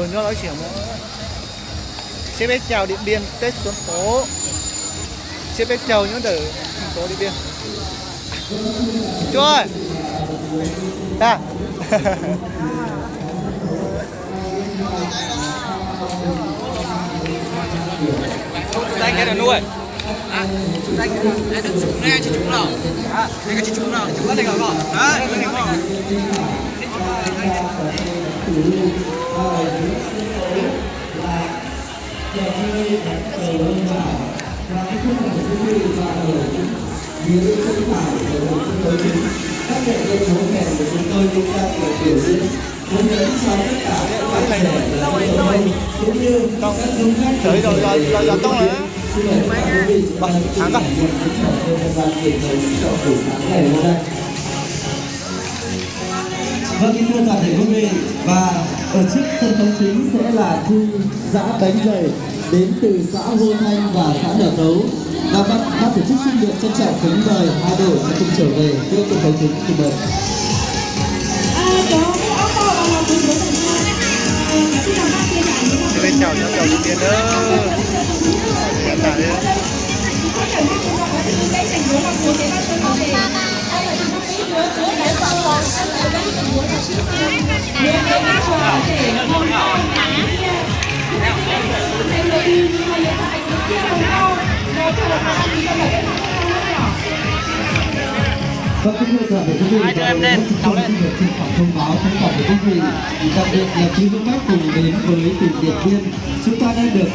đường cho nói chuyện nữa. Xe bé chào Điện Biên Tết xuống phố. Xe bé chào những từ thành phố Điện Biên. Chú ơi. À. Tay cái đàn nuôi. À, tay cái chúng nghe chỉ chúng nào. À, cái chỉ chúng nào, chúng này gọi. Đấy, cái này gọi. Các nghệ nhân múa kèn của chúng tôi cũng đang biểu diễn hướng dẫn cho tất cả các bạn trẻ cũng như các du khách Trời rồi tông nữa. xin mời tất cả quý vị chúng ta cùng trải nghiệm những trò chơi dân gian truyền thống trong buổi sáng ngày hôm nay. Vâng, kính thưa toàn thể quý vị, và ở trước sân khấu chính sẽ là thi giã bánh dày đến từ xã Hô Thanh và xã Nở Tấu. Và ban tổ chức xin được trân trọng kính mời hai đội sẽ cùng trở về trước sân khấu chính. Xin mời. Bên chào cháu Điện Biên đó. Hiện tại Vâng, kính thưa toàn thể quý vị, Hai đứa em lên, cháu lên. Xin thông báo tất cả quý vị, đặc biệt là quý du khách cùng đến với tỉnh Điện Biên, chúng ta đã được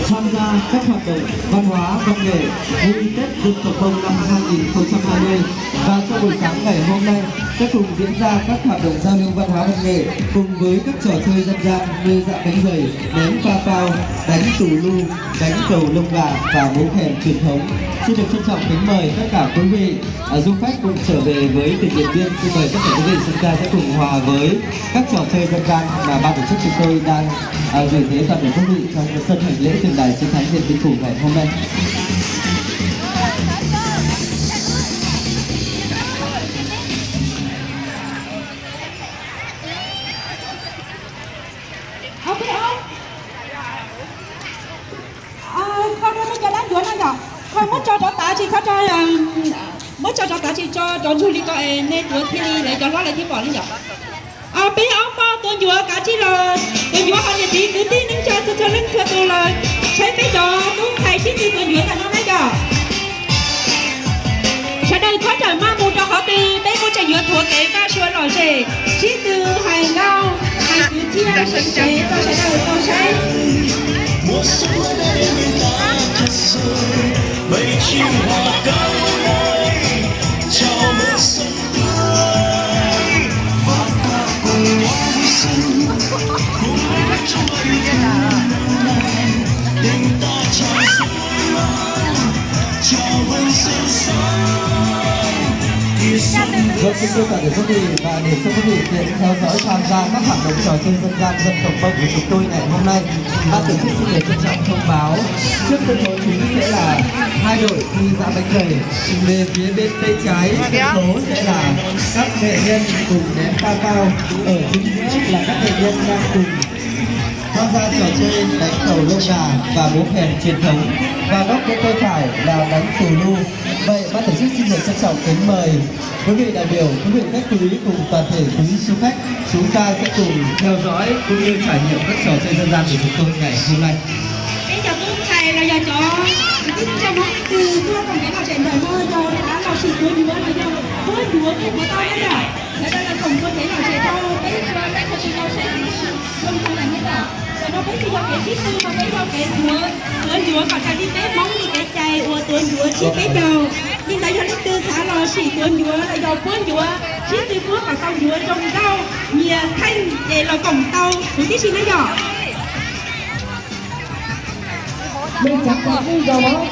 tham gia các hoạt động văn hóa, văn nghệ vui Tết dân tộc Mông năm 2020. Và trong buổi sáng ngày hôm nay sẽ cùng diễn ra các hoạt động giao lưu văn hóa văn nghệ cùng với các trò chơi dân gian như dạ bánh dày, ném pa pao, đánh tù lu, đánh cầu lông gà và múa kèn truyền thống. Xin được trân trọng kính mời tất cả quý vị du khách cùng trở về với tỉnh Điện Biên. Xin mời tất cả quý vị chúng ta sẽ cùng hòa với các trò chơi dân gian mà ban tổ chức chúng tôi đang gửi tới toàn thể quý vị trong sân hành lễ tượng đài chiến thắng Điện Biên Phủ ngày hôm nay. Không biết không? Con mới cho đánh đuổi nó nhở? Con muốn cho tá chị con cho muốn cho tá chị cho du lịch cho nên đuổi thì lại cho nó lại thì bỏ đi nhở? Bé ông bao tuần dùa cả chị rồi tuần dùa họ nhận tí cứ tí nâng cho nâng cho tôi rồi thấy bé đó đúng thầy xin từ tuần dùa là nó nói nhở? Sau đây có trời ma mù cho họ đi bé có trời dùa thuộc cái ba xua rồi gì chỉ từ hải ngao hải từ chia sân chế tôi sẽ đầu tôi sẽ mùa xuân đã đến bên ta thật rồi bầy chim hòa cao ơi chào mừng xuân tới và ta cùng nhau vui xuân cùng chung vui tình ta trao dâng chào mừng xuân sang. Vâng, kính thưa toàn thể quý vị, và để cho quý vị tiện theo dõi tham gia các hoạt động trò chơi dân gian dân tộc Mông của chúng tôi ngày hôm nay, ban tổ chức xin được trân trọng thông báo trước sân khấu chính sẽ là hai đội thi giã bánh dày, về phía bên tay trái sân khấu sẽ là các nghệ nhân cùng ném pa pao, ở chính giữa là các nghệ nhân đang cùng tham gia trò chơi đánh cầu lông gà và múa kèn truyền thống, và góc bên tay phải là đánh tù lu. Vậy ban tổ chức xin được trân trọng kính mời quý vị đại biểu, quý vị khách quý cùng toàn thể quý du khách, chúng ta sẽ cùng theo dõi cũng như trải nghiệm các trò chơi dân gian của chúng tôi ngày hôm nay. bây giờ tôi thầy là giờ cho nó từ thua còn cái nào chạy đời mơ rồi đã là sự đuổi đuổi là giờ đuổi đuổi của tao đấy rồi đây là cùng tôi thấy là chạy tao cái không chỉ tao sẽ không không là như nào rồi nó biết cho cái chiếc tư mà biết cho cái đuổi còn cái đi té móng đi cái chạy của đuổi chiếc cái đầu nhưng tại cho nó tư xã là sĩ đuổi là giờ cuốn đuổi chiếc tư cuốn và tao đuổi trong tao nhiều thanh để là cổng tao đuổi cái gì nó nhỏ Mình chắc là cái đó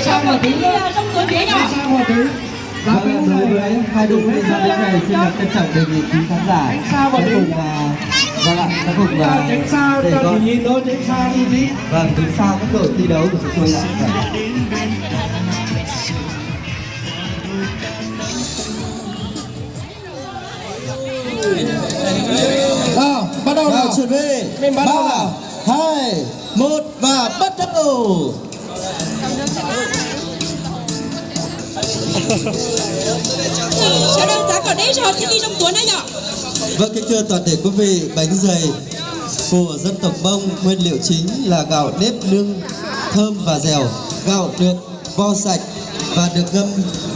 sao mà tí trong tuổi trẻ nhỏ Vâng, đối với hai đội thi giã bánh dày xin được trân trọng đề nghị quý khán giả sẽ cùng vâng ạ, sẽ cùng để có nhìn đôi tránh xa đi tí. vâng đứng sau các đội thi đấu của chúng tôi ạ. Bắt đầu nào. chuẩn bị 3, 2, 1 và bắt đầu. Sau đó giá còn đấy rồi thì đi trong tuần này nhở. Vâng, kính thưa toàn thể quý vị, bánh dày của dân tộc Mông nguyên liệu chính là gạo nếp nương thơm và dẻo. Gạo được vo sạch và được ngâm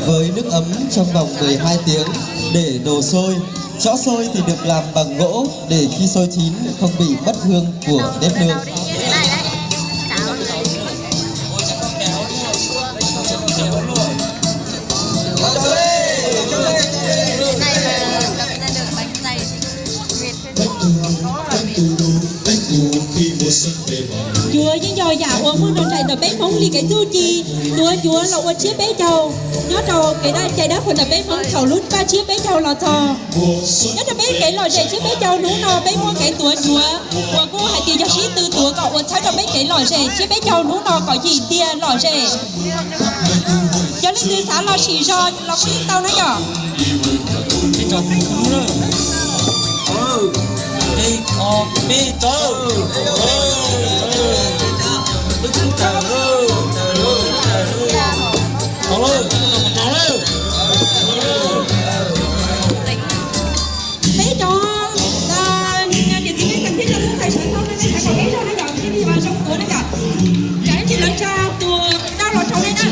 với nước ấm trong vòng 12 tiếng để đổ sôi. Chõ sôi thì được làm bằng gỗ để khi sôi chín không bị mất hương của nếp nương. Chúa những giò giả uống muốn trong chạy tập bé móng li cái du chi chúa là uống chiếc bé trâu nhớ trâu cái đai chạy đá phần tập bé móng thầu lút ba chiếc bé trâu là thò nhớ tập bé cái lò chạy chiếc bé trâu nú nò bé mua cái túa chúa của cô hãy tìm cho sĩ từ túa cậu uống thấy tập bé cái lò rể chiếc bé trâu nú nò có gì tia lò rể cho nên từ sáng lò xì rồi lò xí tao nói nhỏ bé cho điện thoại cần thiết là muốn thầy sợi không nên phải có bé cho nó dọn cái đi vào trong túi nó cả cái chỉ là cho tùa đau lò trong đây nè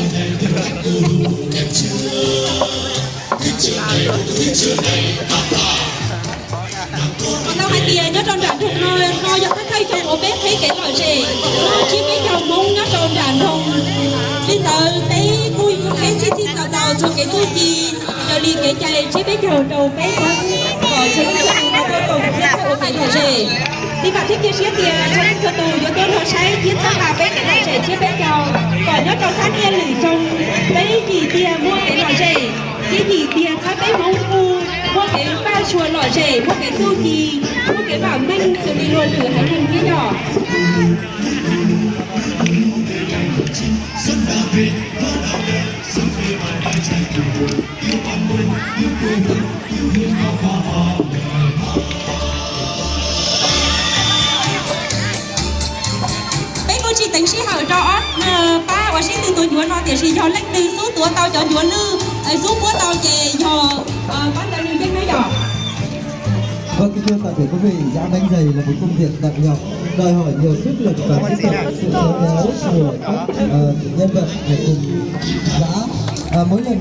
tao hai tia nhớ tròn rạn thùng nồi dọc thấy trong ổ bếp thấy cái lò rể chiếc bé chồng mông nhớ tròn rạn thùng bây giờ thấy vui cái xí tàu cho cái túi chi rồi đi cái chạy chiếc bé chồng đầu bé có chơi cái nó tôi cùng cái lò rể đi vào thiết kia xía tia cho nên cho tù cho tôi nó say chiếc sang là bé cái lò rể chiếc bé chồng còn nhớ tròn sát kia lử trong bé gì tia mua cái lò rể cái gì tia cho bé mông mua cái ba chùa lò rể mua cái du chi mua cái bảo minh rồi đi luôn thử hãy nhìn cái nhỏ bé cô chị tính sĩ hở rõ ba và sĩ từ tuổi chúa nó thì sĩ cho lách từ số tuổi tao cho chúa lư số của tao chè cho bán tao lư dân nói nhỏ. Vâng, kính thưa toàn thể quý vị, giã bánh dày là một công việc nặng nhọc, đòi hỏi nhiều sức lực và kỹ thuật, sự khéo léo của các nhân vật để cùng giã mỗi lần